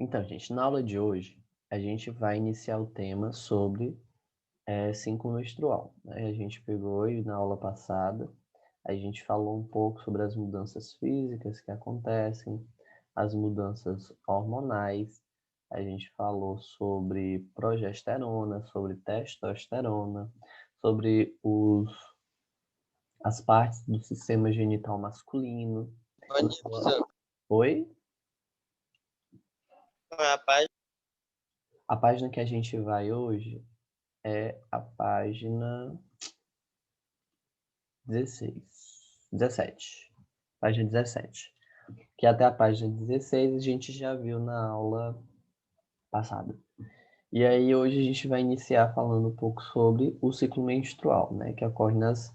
Então, gente, na aula de hoje, a gente vai iniciar o tema sobre ciclo menstrual, né? A gente pegou e na aula passada, a gente falou um pouco sobre as mudanças físicas que acontecem, as mudanças hormonais, a gente falou sobre progesterona, sobre testosterona, sobre as partes do sistema genital masculino. Bom dia, professor. Oi? Rapaz, A página que a gente vai hoje é a página 17. Página 17. Que até a página 16 a gente já viu na aula passada. E aí hoje a gente vai iniciar falando um pouco sobre o ciclo menstrual, né? Que ocorre nas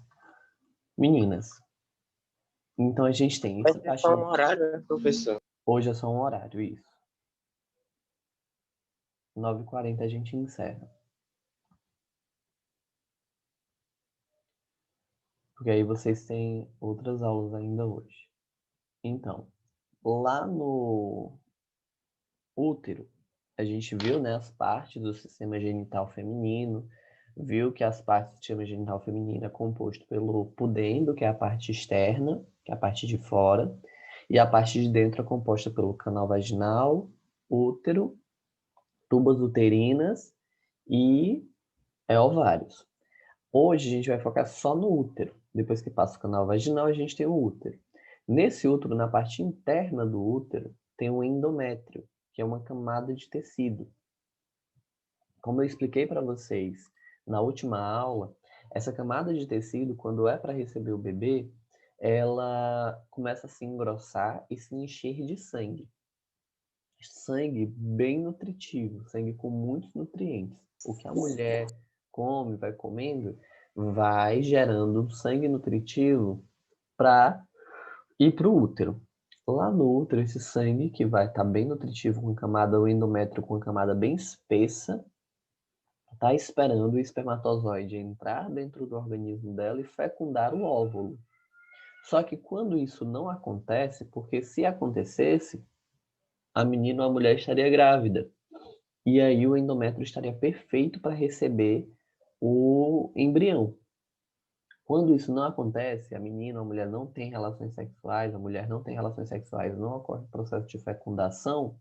meninas. Então a gente tem vai essa ser só parte. um horário, né, professor? Hoje é só um horário, isso. 9h40 a gente encerra. Porque aí vocês têm outras aulas ainda hoje. Então, lá no útero, a gente viu, né, as partes do sistema genital feminino, viu que as partes do sistema genital feminino é composto pelo pudendo, que é a parte externa, que é a parte de fora, e a parte de dentro é composta pelo canal vaginal, útero, tubas uterinas e ovários. Hoje a gente vai focar só no útero. Depois que passa o canal vaginal, a gente tem o útero. Nesse útero, na parte interna do útero, tem o endométrio, que é uma camada de tecido. Como eu expliquei para vocês na última aula, essa camada de tecido, quando é para receber o bebê, ela começa a se engrossar e se encher de sangue. Sangue bem nutritivo, sangue com muitos nutrientes. O que a mulher come, vai comendo, vai gerando sangue nutritivo para ir para o útero. Lá no útero, esse sangue, que vai estar bem nutritivo, com camada, o endométrio com camada bem espessa, está esperando o espermatozoide entrar dentro do organismo dela e fecundar o óvulo. Só que quando isso não acontece, porque se acontecesse, a menina ou a mulher estaria grávida. E aí o endométrio estaria perfeito para receber o embrião. Quando isso não acontece, a menina ou a mulher não tem relações sexuais, a mulher não tem relações sexuais, não ocorre o processo de fecundação,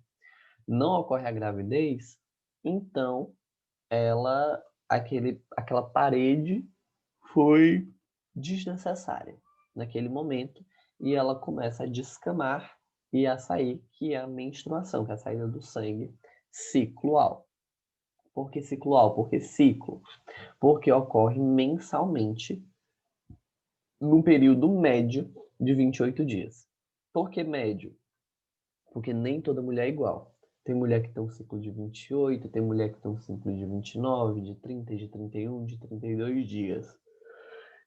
não ocorre a gravidez, então aquela parede foi desnecessária naquele momento e ela começa a descamar e a sair, que é a menstruação, que é a saída do sangue ciclual. Por que ciclual? Porque ciclo. Porque ocorre mensalmente num período médio de 28 dias. Por que médio? Porque nem toda mulher é igual. Tem mulher que tem um ciclo de 28, tem mulher que tem um ciclo de 29, de 30, de 31, de 32 dias.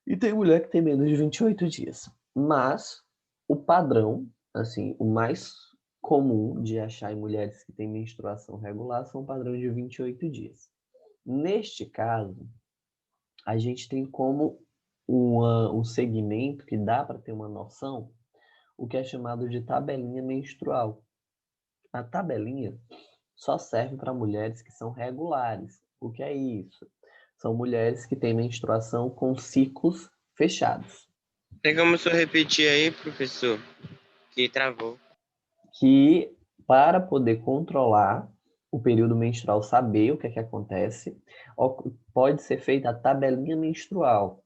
E tem mulher que tem menos de 28 dias. Mas o padrão, assim, o mais comum de achar em mulheres que têm menstruação regular são o padrão de 28 dias. Neste caso, a gente tem como um segmento que dá para ter uma noção, o que é chamado de tabelinha menstrual. A tabelinha só serve para mulheres que são regulares. O que é isso? São mulheres que têm menstruação com ciclos fechados. Tem como o senhor repetir aí, professor? Que travou. Que para poder controlar o período menstrual, saber o que é que acontece, pode ser feita a tabelinha menstrual.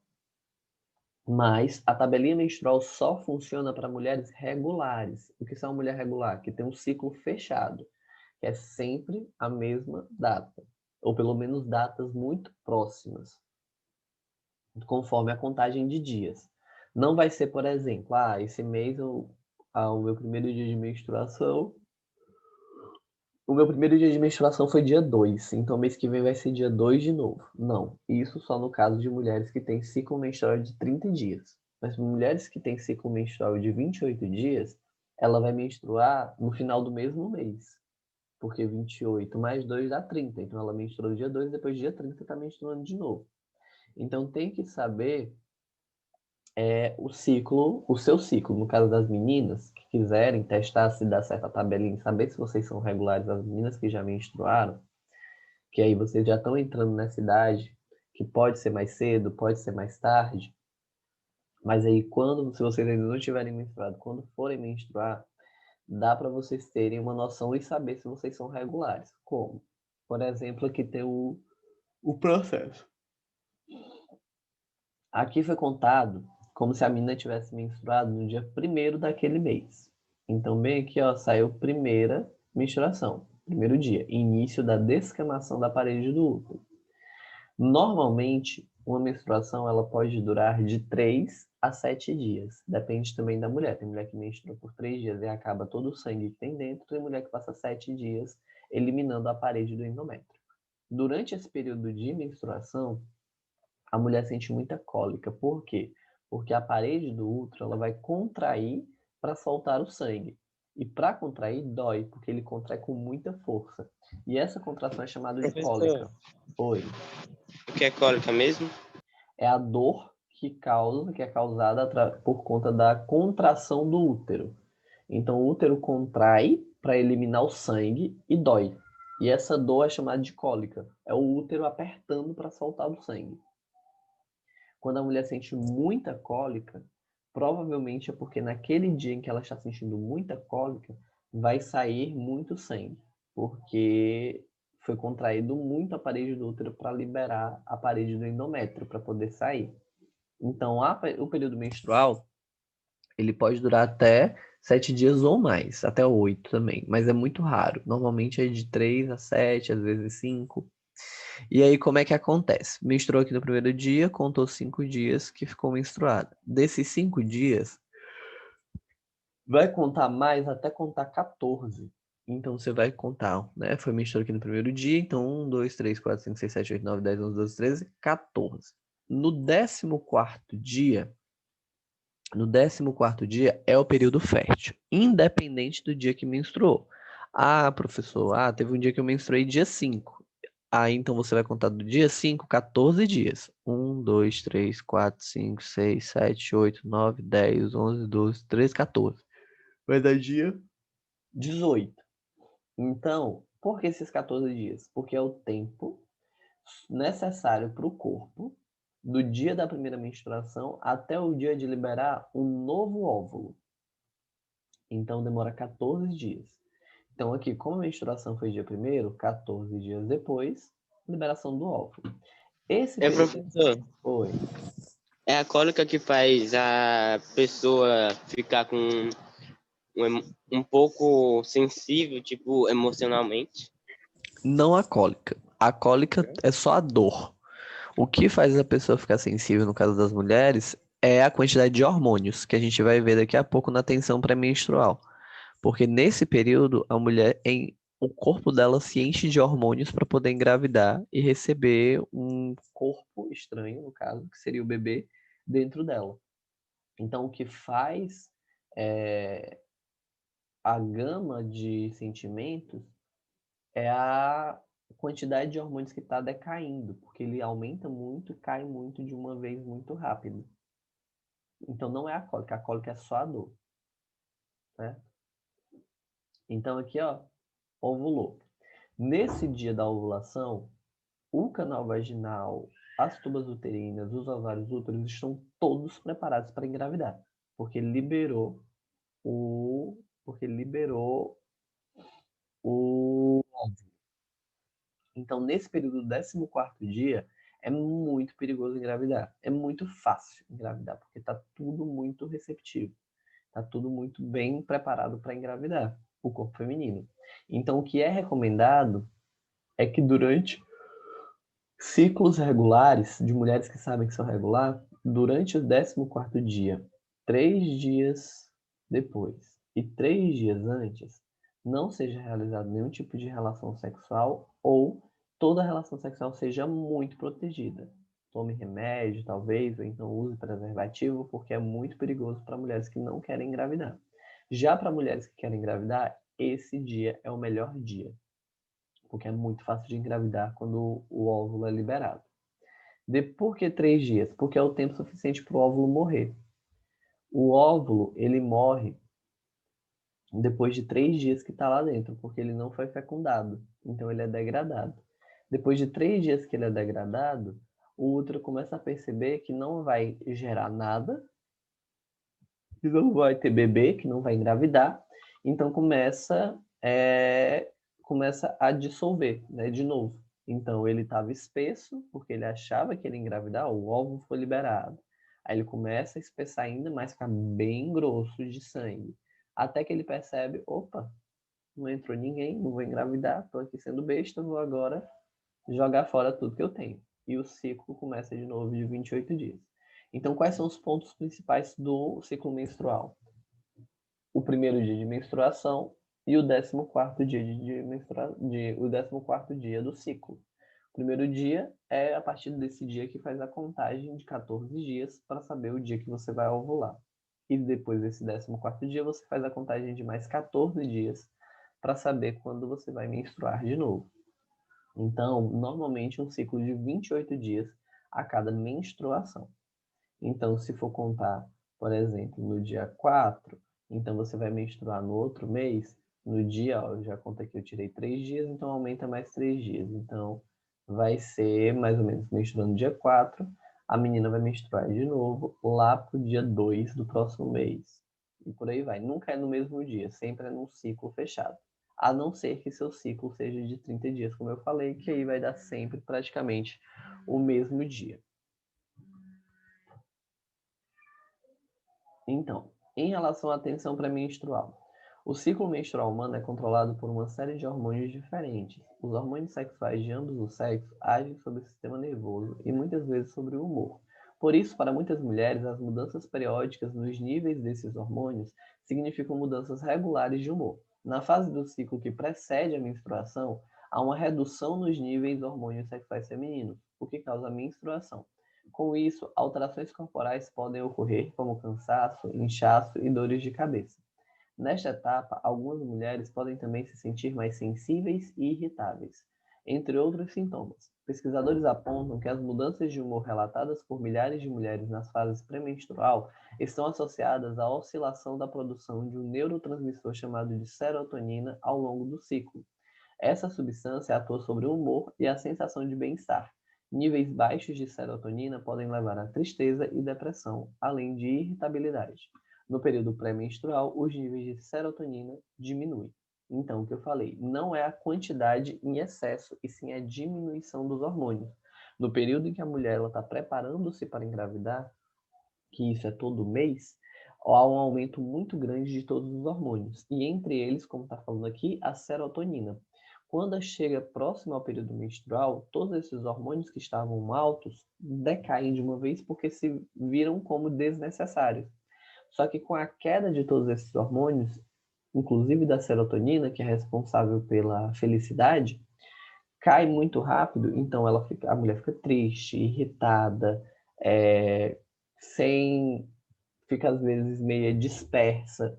Mas a tabelinha menstrual só funciona para mulheres regulares. O que são uma mulher regular? Que tem um ciclo fechado, que é sempre a mesma data, ou pelo menos datas muito próximas, conforme a contagem de dias. Não vai ser, por exemplo, esse mês o meu primeiro dia de menstruação. O meu primeiro dia de menstruação foi dia 2, então mês que vem vai ser dia 2 de novo. Não, isso só no caso de mulheres que têm ciclo menstrual de 30 dias. Mas mulheres que têm ciclo menstrual de 28 dias, ela vai menstruar no final do mesmo mês. Porque 28 mais 2 dá 30. Então ela menstruou dia 2 e depois dia 30 está menstruando de novo. Então tem que saber o seu ciclo. No caso das meninas, quiserem testar se dá certo a tabelinha, saber se vocês são regulares, as meninas que já menstruaram, que aí vocês já estão entrando nessa idade, que pode ser mais cedo, pode ser mais tarde, mas aí se vocês ainda não tiverem menstruado, quando forem menstruar, dá para vocês terem uma noção e saber se vocês são regulares. Como? Por exemplo, aqui tem o processo. Aqui foi contado como se a menina tivesse menstruado no dia 1º daquele mês. Então, bem aqui, ó, saiu primeira menstruação, primeiro dia, início da descamação da parede do útero. Normalmente, uma menstruação ela pode durar de 3 a 7 dias. Depende também da mulher. Tem mulher que menstrua por 3 dias e acaba todo o sangue que tem dentro. Tem mulher que passa 7 dias eliminando a parede do endométrio. Durante esse período de menstruação, a mulher sente muita cólica. Por quê? Porque a parede do útero ela vai contrair para soltar o sangue. E para contrair, dói, porque ele contrai com muita força. E essa contração é chamada de Professor, cólica. Oi. o que é cólica mesmo? É a dor que é causada por conta da contração do útero. Então, o útero contrai para eliminar o sangue e dói. E essa dor é chamada de cólica. É o útero apertando para soltar o sangue. Quando a mulher sente muita cólica, provavelmente é porque naquele dia em que ela está sentindo muita cólica, vai sair muito sangue, porque foi contraído muito a parede do útero para liberar a parede do endométrio para poder sair. Então, o período menstrual, ele pode durar até 7 dias ou mais, até 8 também, mas é muito raro. Normalmente é de 3 a 7, às vezes 5. E aí, como é que acontece? Menstruou aqui no primeiro dia, contou 5 dias que ficou menstruada. Desses 5 dias, vai contar mais até contar 14. Então, você vai contar, né? Foi menstruou aqui no primeiro dia, então 1, 2, 3, 4, 5, 6, 7, 8, 9, 10, 11, 12, 13, 14. No 14º dia, é o período fértil, independente do dia que menstruou. Ah, professor, teve um dia que eu menstruei dia 5. Então você vai contar do dia 5, 14 dias. 1, 2, 3, 4, 5, 6, 7, 8, 9, 10, 11, 12, 13, 14. Vai dar dia 18. Então, por que esses 14 dias? Porque é o tempo necessário para o corpo, do dia da primeira menstruação até o dia de liberar um novo óvulo. Então, demora 14 dias. Então, aqui, como a menstruação foi dia 1º, 14 dias depois, liberação do óvulo. Esse período... Professor, Oi. é a cólica que faz a pessoa ficar com um pouco sensível, tipo, emocionalmente? Não a cólica. A cólica é só a dor. O que faz a pessoa ficar sensível, no caso das mulheres, é a quantidade de hormônios, que a gente vai ver daqui a pouco na tensão pré-menstrual. Porque nesse período, o corpo dela se enche de hormônios para poder engravidar e receber um corpo estranho, no caso, que seria o bebê, dentro dela. Então, o que faz a gama de sentimentos é a quantidade de hormônios que está decaindo, porque ele aumenta muito e cai muito de uma vez muito rápido. Então, não é a cólica é só a dor. Né? Então, aqui, ó, ovulou. Nesse dia da ovulação, o canal vaginal, as tubas uterinas, os ovários úteros estão todos preparados para engravidar, porque liberou o óvulo. Então, nesse período do 14º dia, é muito perigoso engravidar. É muito fácil engravidar, porque está tudo muito receptivo. Está tudo muito bem preparado para engravidar, o corpo feminino. Então, o que é recomendado é que durante ciclos regulares, de mulheres que sabem que são regular, durante o 14º dia, 3 dias depois e 3 dias antes, não seja realizado nenhum tipo de relação sexual ou toda relação sexual seja muito protegida. Tome remédio, talvez, ou então use preservativo, porque é muito perigoso para mulheres que não querem engravidar. Já para mulheres que querem engravidar, esse dia é o melhor dia, porque é muito fácil de engravidar quando o óvulo é liberado. Por que 3 dias? Porque é o tempo suficiente para o óvulo morrer. O óvulo, ele morre depois de 3 dias que está lá dentro, porque ele não foi fecundado, então ele é degradado. Depois de 3 dias que ele é degradado, o útero começa a perceber que não vai gerar nada, que não vai ter bebê, que não vai engravidar, então começa a dissolver, né, de novo. Então ele estava espesso, porque ele achava que ele ia engravidar, o óvulo foi liberado. Aí ele começa a espessar ainda mais, ficar bem grosso de sangue. Até que ele percebe, opa, não entrou ninguém, não vou engravidar, estou aqui sendo besta, vou agora jogar fora tudo que eu tenho. E o ciclo começa de novo de 28 dias. Então, quais são os pontos principais do ciclo menstrual? O primeiro dia de menstruação e o 14º dia o 14º dia do ciclo. O primeiro dia é a partir desse dia que faz a contagem de 14 dias para saber o dia que você vai ovular. E depois desse 14º dia, você faz a contagem de mais 14 dias para saber quando você vai menstruar de novo. Então, normalmente um ciclo de 28 dias a cada menstruação. Então, se for contar, por exemplo, no dia 4, então você vai menstruar no outro mês, no dia, ó, eu já contei que eu tirei 3 dias, então aumenta mais 3 dias. Então, vai ser mais ou menos menstruando no dia 4, a menina vai menstruar de novo lá para o dia 2 do próximo mês. E por aí vai. Nunca é no mesmo dia, sempre é num ciclo fechado. A não ser que seu ciclo seja de 30 dias, como eu falei, que aí vai dar sempre praticamente o mesmo dia. Então, em relação à tensão pré-menstrual, o ciclo menstrual humano é controlado por uma série de hormônios diferentes. Os hormônios sexuais de ambos os sexos agem sobre o sistema nervoso e muitas vezes sobre o humor. Por isso, para muitas mulheres, as mudanças periódicas nos níveis desses hormônios significam mudanças regulares de humor. Na fase do ciclo que precede a menstruação, há uma redução nos níveis de hormônios sexuais femininos, o que causa a menstruação. Com isso, alterações corporais podem ocorrer, como cansaço, inchaço e dores de cabeça. Nesta etapa, algumas mulheres podem também se sentir mais sensíveis e irritáveis, entre outros sintomas. Pesquisadores apontam que as mudanças de humor relatadas por milhares de mulheres nas fases pré-menstrual estão associadas à oscilação da produção de um neurotransmissor chamado de serotonina ao longo do ciclo. Essa substância atua sobre o humor e a sensação de bem-estar. Níveis baixos de serotonina podem levar à tristeza e depressão, além de irritabilidade. No período pré-menstrual, os níveis de serotonina diminuem. Então, o que eu falei, não é a quantidade em excesso, e sim a diminuição dos hormônios. No período em que a mulher está preparando-se para engravidar, que isso é todo mês, há um aumento muito grande de todos os hormônios, e entre eles, como está falando aqui, a serotonina. Quando chega próximo ao período menstrual, todos esses hormônios que estavam altos decaem de uma vez porque se viram como desnecessários. Só que com a queda de todos esses hormônios, inclusive da serotonina, que é responsável pela felicidade, cai muito rápido, então a mulher fica triste, irritada, sem, fica às vezes meio dispersa.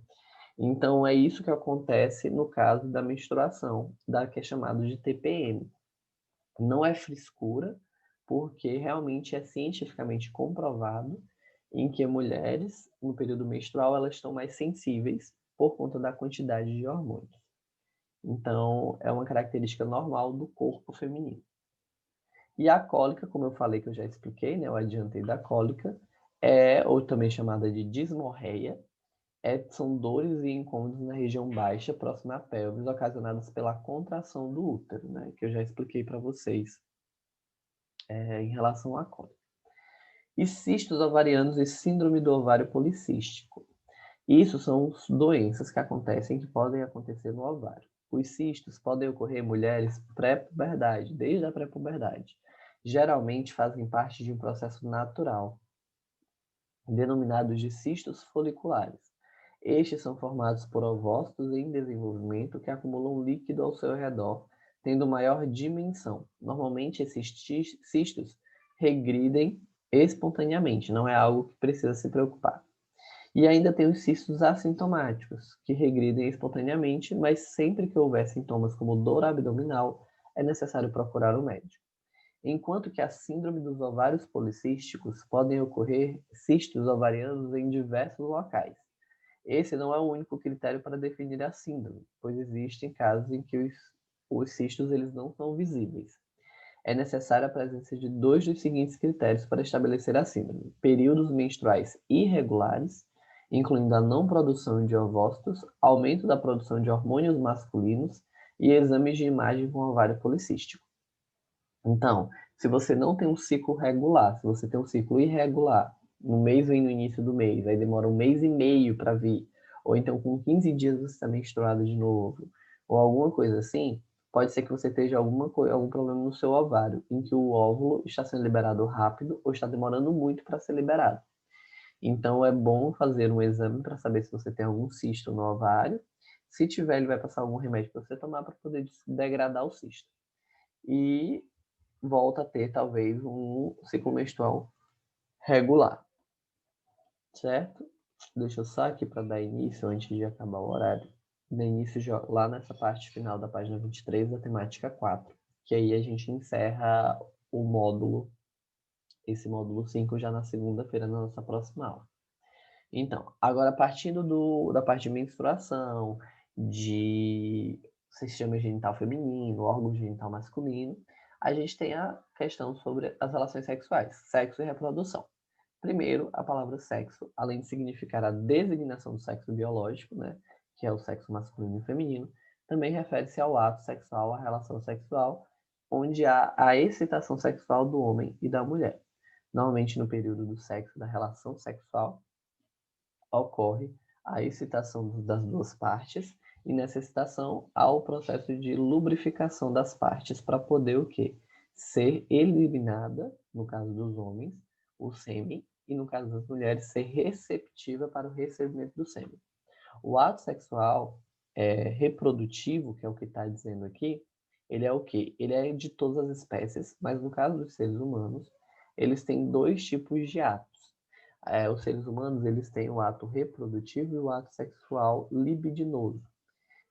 Então é isso que acontece no caso da menstruação, que é chamado de TPM. Não é frescura, porque realmente é cientificamente comprovado em que mulheres, no período menstrual, elas estão mais sensíveis por conta da quantidade de hormônios. Então, é uma característica normal do corpo feminino. E a cólica, como eu falei, que eu já expliquei, né, eu adiantei da cólica, ou também chamada de dismorreia, são dores e incômodos na região baixa, próxima à pelvis, ocasionadas pela contração do útero, né, que eu já expliquei para vocês em relação à cólica. E cistos ovarianos e síndrome do ovário policístico. Isso são doenças que acontecem, que podem acontecer no ovário. Os cistos podem ocorrer em mulheres pré-puberdade, desde a pré-puberdade. Geralmente fazem parte de um processo natural, denominados de cistos foliculares. Estes são formados por ovócitos em desenvolvimento que acumulam líquido ao seu redor, tendo maior dimensão. Normalmente, esses cistos regridem espontaneamente, não é algo que precisa se preocupar. E ainda tem os cistos assintomáticos, que regridem espontaneamente, mas sempre que houver sintomas como dor abdominal, é necessário procurar um médico. Enquanto que a síndrome dos ovários policísticos podem ocorrer cistos ovarianos em diversos locais. Esse não é o único critério para definir a síndrome, pois existem casos em que os cistos eles não são visíveis. É necessária a presença de dois dos seguintes critérios para estabelecer a síndrome: períodos menstruais irregulares, incluindo a não produção de ovócitos, aumento da produção de hormônios masculinos e exames de imagem com ovário policístico. Então, se você não tem um ciclo regular, se você tem um ciclo irregular, no mês vem no início do mês, aí demora 1 mês e meio para vir, ou então com 15 dias você está menstruado de novo, ou alguma coisa assim, pode ser que você esteja algum problema no seu ovário, em que o óvulo está sendo liberado rápido ou está demorando muito para ser liberado. Então, é bom fazer um exame para saber se você tem algum cisto no ovário. Se tiver, ele vai passar algum remédio para você tomar para poder degradar o cisto. E volta a ter, talvez, um ciclo menstrual regular, certo? Deixa eu só aqui para dar início, antes de acabar o horário, dar início lá nessa parte final da página 23 da temática 4, que aí a gente encerra o módulo, esse módulo 5 já na segunda-feira, na nossa próxima aula. Então, agora partindo da parte de menstruação, de sistema genital feminino, órgão genital masculino, a gente tem a questão sobre as relações sexuais, sexo e reprodução. Primeiro, a palavra sexo, além de significar a designação do sexo biológico, né, que é o sexo masculino e feminino, também refere-se ao ato sexual, à relação sexual, onde há a excitação sexual do homem e da mulher. Normalmente, no período do sexo, da relação sexual, ocorre a excitação das duas partes, e nessa excitação há o processo de lubrificação das partes para poder o quê? Ser eliminada, no caso dos homens, o sêmen, e no caso das mulheres, ser receptiva para o recebimento do sêmen. O ato sexual reprodutivo, que é o que está dizendo aqui, ele é o quê? Ele é de todas as espécies, mas no caso dos seres humanos, eles têm dois tipos de atos. Os seres humanos eles têm o ato reprodutivo e o ato sexual libidinoso.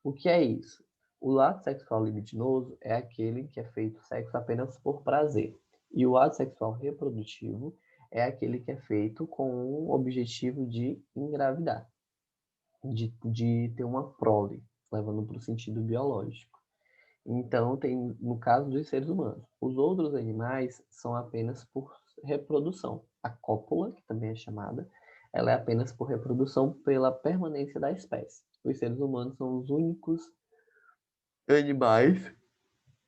O que é isso? O ato sexual libidinoso é aquele que é feito sexo apenas por prazer. E o ato sexual reprodutivo é aquele que é feito com o objetivo de engravidar, de ter uma prole, levando para o sentido biológico. Então, tem no caso dos seres humanos. Os outros animais são apenas por reprodução. A cópula, que também é chamada, ela é apenas por reprodução pela permanência da espécie. Os seres humanos são os únicos animais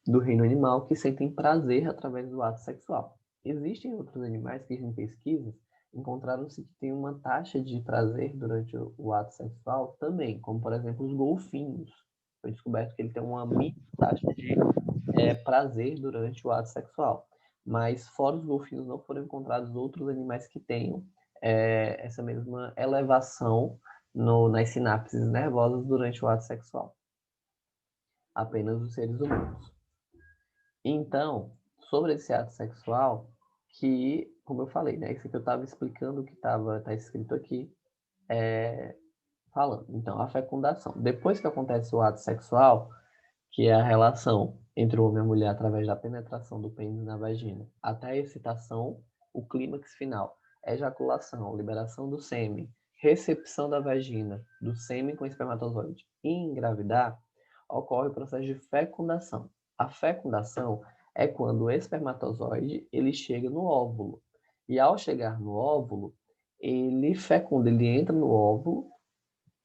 do reino animal que sentem prazer através do ato sexual. Existem outros animais que, em pesquisas, encontraram-se que tem uma taxa de prazer durante o ato sexual também, como, por exemplo, os golfinhos. Foi descoberto que ele tem uma mínima taxa de prazer durante o ato sexual. Mas, fora os golfinhos, não foram encontrados outros animais que tenham essa mesma elevação nas sinapses nervosas durante o ato sexual. Apenas os seres humanos. Então, sobre esse ato sexual, que, como eu falei, né, isso que eu estava explicando, que tá escrito aqui, falando. Então, a fecundação. Depois que acontece o ato sexual, que é a relação entre o homem e a mulher através da penetração do pênis na vagina, até a excitação, o clímax final, ejaculação, liberação do sêmen, recepção da vagina, do sêmen com espermatozoide e engravidar, ocorre o processo de fecundação. A fecundação é quando o espermatozoide ele chega no óvulo. E ao chegar no óvulo, ele fecunda, ele entra no óvulo,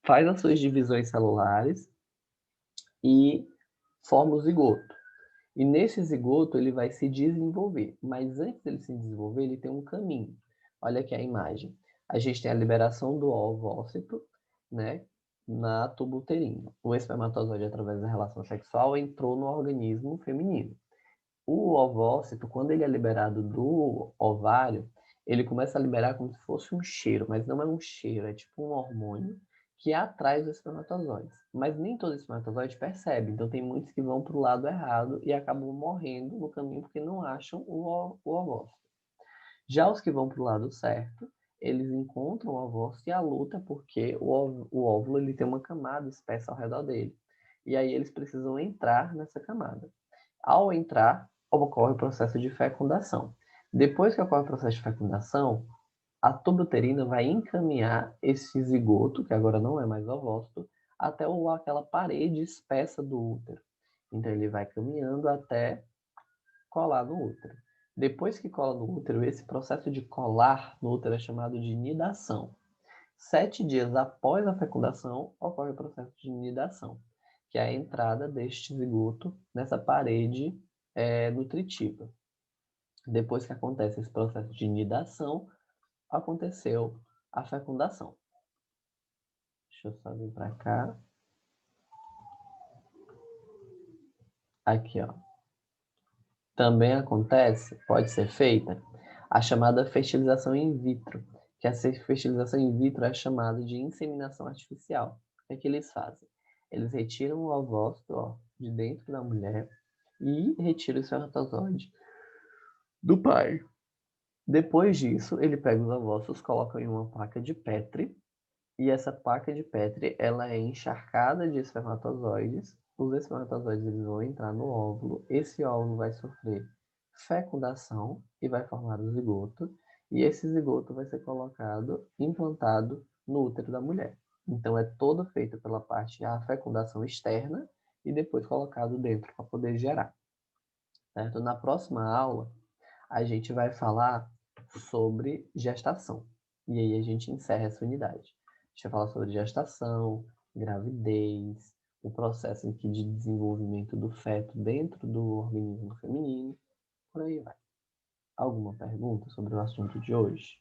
faz as suas divisões celulares e forma o zigoto. E nesse zigoto ele vai se desenvolver. Mas antes dele se desenvolver, ele tem um caminho. Olha aqui a imagem. A gente tem a liberação do ovócito, né, na tuba uterina. O espermatozoide, através da relação sexual, entrou no organismo feminino. O ovócito, quando ele é liberado do ovário, ele começa a liberar como se fosse um cheiro, mas não é um cheiro, é tipo um hormônio que atrai os espermatozoides. Mas nem todo espermatozoide percebe, então tem muitos que vão para o lado errado e acabam morrendo no caminho porque não acham o ovócito. Já os que vão para o lado certo, eles encontram o ovócito e a luta porque o óvulo ele tem uma camada espessa ao redor dele. E aí eles precisam entrar nessa camada. Ao entrar, ocorre o processo de fecundação. Depois que ocorre o processo de fecundação, A tuba uterina vai encaminhar esse zigoto, que agora não é mais ovócito, até aquela parede espessa do útero. Então, ele vai caminhando até colar no útero. Depois que cola no útero, esse processo de colar no útero é chamado de nidação. 7 dias após a fecundação, ocorre o processo de nidação, que é a entrada deste zigoto nessa parede nutritiva. Depois que acontece esse processo de nidação, aconteceu a fecundação. Deixa eu só vir para cá. Aqui, ó. Também acontece, pode ser feita, a chamada fertilização in vitro, que a fertilização in vitro é chamada de inseminação artificial. O que eles fazem? Eles retiram o ovócito, ó, de dentro da mulher e retiram o espermatozoide do pai. Depois disso, ele pega os ovócitos, coloca em uma placa de Petri, e essa placa de Petri ela é encharcada de espermatozoides. Os espermatozoides eles vão entrar no óvulo, esse óvulo vai sofrer fecundação e vai formar o zigoto, e esse zigoto vai ser colocado, implantado no útero da mulher. Então é todo feito pela parte a fecundação externa e depois colocado dentro para poder gerar. Certo? Na próxima aula, a gente vai falar sobre gestação. E aí a gente encerra essa unidade. A gente vai falar sobre gestação, gravidez, o processo de desenvolvimento do feto dentro do organismo feminino, por aí vai. Alguma pergunta sobre o assunto de hoje?